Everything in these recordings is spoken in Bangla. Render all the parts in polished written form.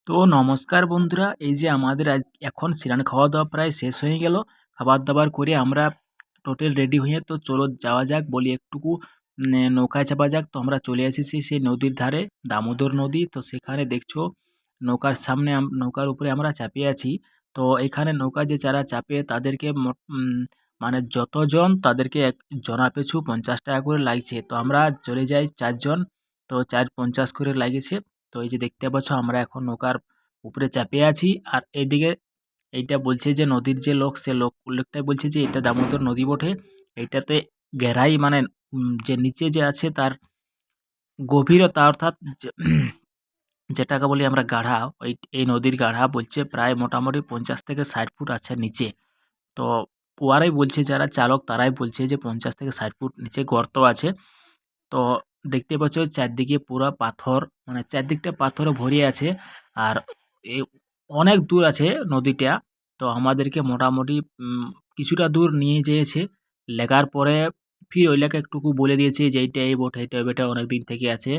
তো নমস্কার বন্ধুরা, এই যে আমাদের এখন স্নান খাওয়া দাওয়া প্রায় শেষ হয়ে গেল। খাবার দাবার করে আমরা টোটাল রেডি হয়ে তো চলো যাওয়া যাক, বলি একটুকু নৌকায় চাপা যাক। তো আমরা চলে এসেছি সেই নদীর ধারে, দামোদর নদী। তো সেখানে দেখছো নৌকার সামনে নৌকার উপরে আমরা চাপিয়ে আছি। তো এখানে নৌকা যে যারা চাপে তাদেরকে মানে যতজন তাদেরকে এক জনা পিছু 50 টাকা করে লাগছে। তো আমরা চলে যাই 4 জন, তো 4 50 করে লাগেছে। তো এই যে দেখতে পাচ্ছ আমরা এখন নৌকার উপরে চাপে আছি। আর এইদিকে এইটা বলছে যে নদীর যে লোক, সে লোকটাই বলছে যে এটা দামোদর নদী বটে। এইটাতে গেরাই মানে যে নিচে যে আছে তার গভীরতা, অর্থাৎ যেটাকে বলি আমরা গাঢ়া, এই নদীর গাঢ়া বলছে প্রায় মোটামুটি 50 থেকে 60 ফুট আছে নিচে। তো ওরাই বলছে, যারা চালক তারাই বলছে যে 50 থেকে 60 ফুট নিচে গর্ত আছে। তো দেখতে পাচ্ছ চারদিকে পুরা পাথর, মানে চারদিকটা পাথরে ভরে আছে। আর এ অনেক দূর আছে নদীটা। তো আমাদেরকে মোটামুটি কিছুটা দূর নিয়ে যেয়েছে। লেগার পরে ফির ওইলাকে একটুকু বলে দিয়েছে যে এইটা এই বোট, এইটা বেটা অনেক দিন থেকে আছে,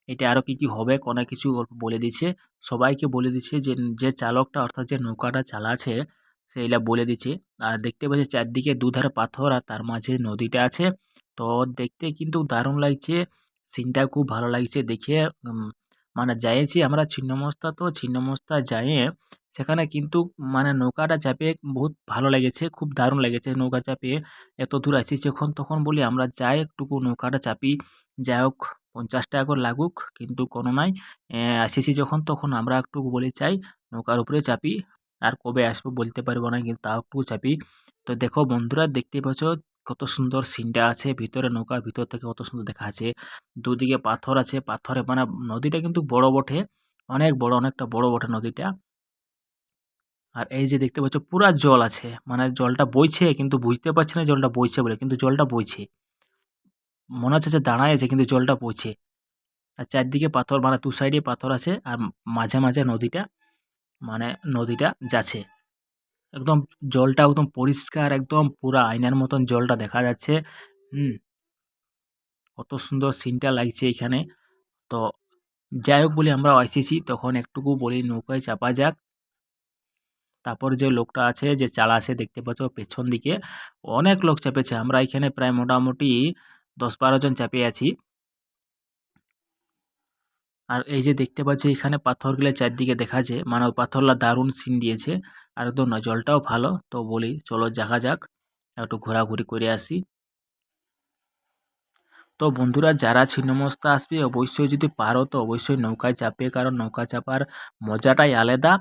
এটা আরও কি কি হবে অনেক কিছু বলে দিচ্ছে। সবাইকে বলে দিচ্ছে যে যে চালকটা, অর্থাৎ যে নৌকাটা চালাচ্ছে সেইটা বলে দিচ্ছে। আর দেখতে পাচ্ছি চারদিকে দুধারে পাথর আর তার মাঝে নদীটা আছে। তো দেখতে কিন্তু দারুণ লাগছে, সিনটা খুব ভালো লাগছে দেখে। মানে যাইছি আমরা ছিন্নমস্তা, তো ছিন্নমস্তা যাইয়ে সেখানে কিন্তু মানে নৌকাটা চাপিয়ে বহুত ভালো লেগেছে, খুব দারুণ লেগেছে নৌকা চাপিয়ে। এত দূর আছি যখন তখন বলি আমরা যাই একটুকু নৌকাটা চাপি, যাই হোক 50 টাকা করে লাগুক কিন্তু কোনো নাই। আসিছি যখন তখন আমরা একটু বলে চাই নৌকার উপরে চাপি। আর কবে আসবো বলতে পারবো না, কিন্তু তাও একটু চাপি। তো দেখো বন্ধুরা, দেখতে পাচ্ছ কত সুন্দর সিনটা আছে ভিতরে, নৌকার ভিতর থেকে কত সুন্দর দেখা আছে। দুদিকে পাথর আছে, পাথরে মানে নদীটা কিন্তু বড় বটে, অনেক বড়, অনেকটা বড় বটে নদীটা। আর এই যে দেখতে পাচ্ছ পুরা জল আছে, মানে জলটা বইছে কিন্তু বুঝতে পারছি না জলটা বইছে বলে, কিন্তু জলটা বইছে। মনে হচ্ছে যে দাঁড়ায় আছে কিন্তু জলটা বইছে। আর চারদিকে পাথর, মানে দু সাইডে পাথর আছে। আর মাঝে মাঝে নদীটা, মানে নদীটা যাচ্ছে একদম, জলটা একদম পরিষ্কার, একদম পুরা আয়নার মতন জলটা দেখা যাচ্ছে। হুম, কত সুন্দর সিনটা লাগছে এখানে। তো যাই হোক বলি আমরা এসেছি তখন একটুকু বলি নৌকায় চাপা যাক। তারপর যে লোকটা আছে যে চালাছে, দেখতে পাচ্ছ পেছন দিকে অনেক লোক চেপেছে। আমরা এখানে প্রায় মোটামুটি 10-12 জন চেপে আছি। আর এই যে দেখতে পাচ্ছি এখানে পাথরগুলো চারদিকে দেখা যায়, মানে ওই পাথরগুলা দারুণ সিন দিয়েছে। আর একদম না জলটাও ভালো। তো বলি চলো দেখা যাক, একটু ঘোরাঘুরি করে আসি। তো বন্ধুরা, যারা ছিন্নমস্তা আসবে অবশ্যই যদি পারো তো অবশ্যই নৌকায় চাপবে, কারণ নৌকা চাপার মজাটাই আলাদা।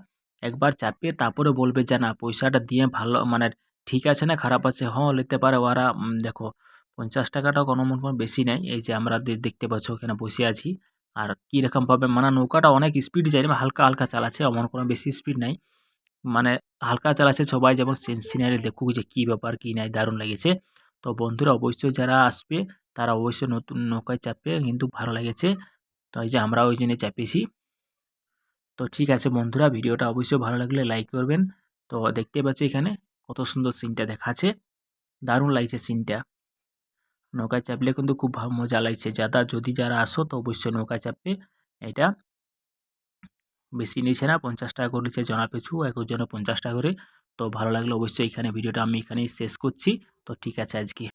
একবার চাপিয়ে তারপরে বলবে যে না পয়সাটা দিয়ে ভালো, মানে ঠিক আছে না খারাপ আছে, হ্যাঁ নিতে পারে ওরা। দেখো 50 টাকাটাও কোনো মনে কোনো বেশি নেই। এই যে আমরা দেখতে পাচ্ছ ওখানে বসে আছি। আর কীরকমভাবে মানে নৌকাটা অনেক স্পিড যায় না, হালকা হালকা চালাচ্ছে, এমন কোনো বেশি স্পিড নাই, মানে হালকা চালাচ্ছে। সবাই যেমন সিনারি দেখুক যে কী ব্যাপার কী নাই, দারুণ লেগেছে। তো বন্ধুরা অবশ্যই যারা আসবে তারা অবশ্যই নতুন নৌকায় চাপবে, কিন্তু ভালো লেগেছে। তো এই যে আমরা ওই জন্য চাপিয়েছি। তো ঠিক আছে বন্ধুরা, ভিডিওটা অবশ্যই ভালো লাগলে লাইক করবেন। তো দেখতে পাচ্ছি এখানে কত সুন্দর সিনটা দেখাচ্ছে, দারুণ লাগছে সিনটা। নৌকায় চাপলে কিন্তু খুব মজা লাগছে। যদি যারা আসো তো অবশ্যই নৌকায় চাপবে। এটা বেশি নিচ্ছে না, 50 টাকা করে নিচ্ছে জনা পিছু, একজনে 50 টাকা করে। তো ভালো লাগলে অবশ্যই এখানে ভিডিওটা আমি এখানেই শেষ করছি। তো ঠিক আছে আজকে।